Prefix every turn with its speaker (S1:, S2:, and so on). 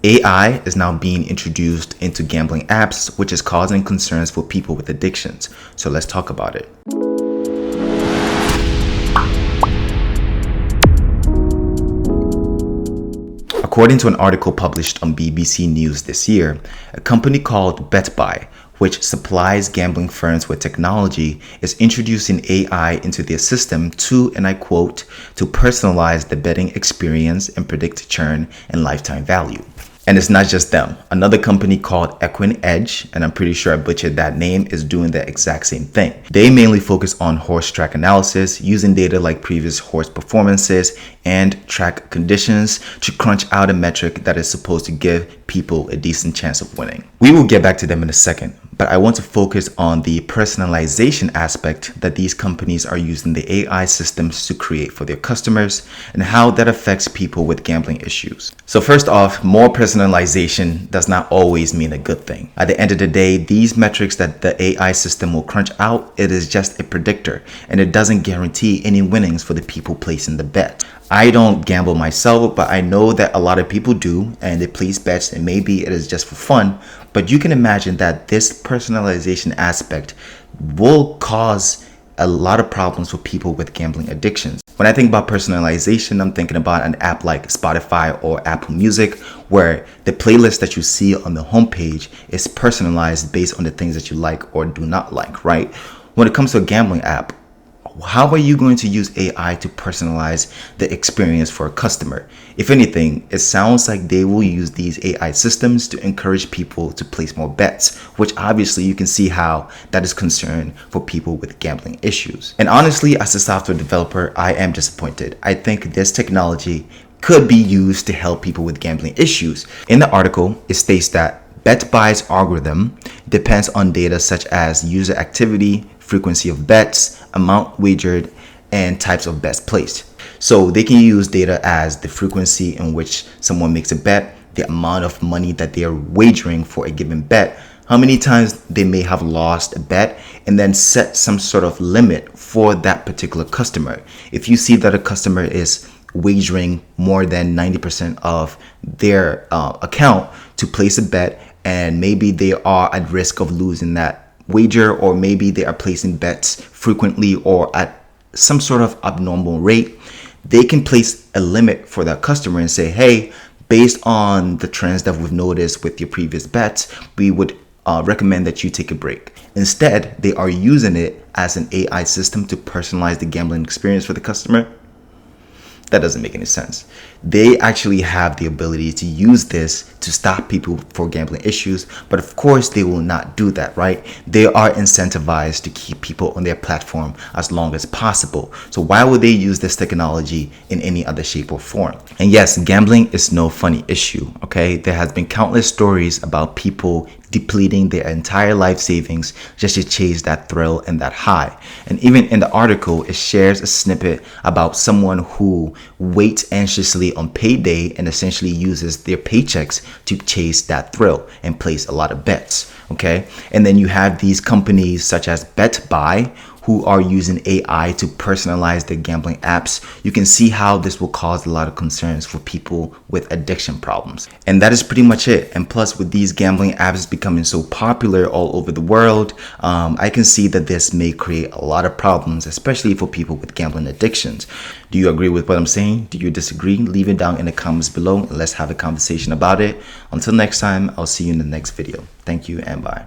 S1: AI is now being introduced into gambling apps, which is causing concerns for people with addictions. So let's talk about it. According to an article published on BBC News this year, a company called BetBuy, which supplies gambling firms with technology, is introducing AI into their system to, and I quote, to personalize the betting experience and predict churn and lifetime value. And it's not just them. Another company called Equine Edge, and I'm pretty sure I butchered that name, is doing the exact same thing. They mainly focus on horse track analysis, using data like previous horse performances and track conditions to crunch out a metric that is supposed to give people a decent chance of winning. We will get back to them in a second, but I want to focus on the personalization aspect that these companies are using the AI systems to create for their customers and how that affects people with gambling issues. So first off, more personalization does not always mean a good thing. At the end of the day, these metrics that the AI system will crunch out, it is just a predictor, and it doesn't guarantee any winnings for the people placing the bet. I don't gamble myself, but I know that a lot of people do, and they place bets, and maybe it is just for fun. But you can imagine that this personalization aspect will cause a lot of problems for people with gambling addictions. When I think about personalization, I'm thinking about an app like Spotify or Apple Music, where the playlist that you see on the homepage is personalized based on the things that you like or do not like, right? When it comes to a gambling app, how are you going to use AI to personalize the experience for a customer? If anything, it sounds like they will use these AI systems to encourage people to place more bets, which obviously you can see how that is concern for people with gambling issues. And honestly, as a software developer, I am disappointed. I think this technology could be used to help people with gambling issues. In the article, it states that BetBuy's algorithm depends on data such as user activity, frequency of bets, amount wagered, and types of bets placed. So they can use data as the frequency in which someone makes a bet, the amount of money that they are wagering for a given bet, how many times they may have lost a bet, and then set some sort of limit for that particular customer. If you see that a customer is wagering more than 90% of their account to place a bet, and maybe they are at risk of losing that wager, or maybe they are placing bets frequently or at some sort of abnormal rate, they can place a limit for that customer and say, hey, based on the trends that we've noticed with your previous bets, we would recommend that you take a break. Instead, they are using it as an AI system to personalize the gambling experience for the customer. That doesn't make any sense. They actually have the ability to use this to stop people for gambling issues, but of course they will not do that, right? They are incentivized to keep people on their platform as long as possible. So why would they use this technology in any other shape or form? And yes, gambling is no funny issue, okay? There has been countless stories about people depleting their entire life savings just to chase that thrill and that high. And even in the article, it shares a snippet about someone who waits anxiously on payday and essentially uses their paychecks to chase that thrill and place a lot of bets, okay? And then you have these companies such as BetBuy, who are using AI to personalize their gambling apps. You can see how this will cause a lot of concerns for people with addiction problems. And that is pretty much it. And plus, with these gambling apps becoming so popular all over the world, I can see that this may create a lot of problems, especially for people with gambling addictions. Do you agree with what I'm saying? Do you disagree? Leave it down in the comments below and let's have a conversation about it. Until next time, I'll see you in the next video. Thank you and bye.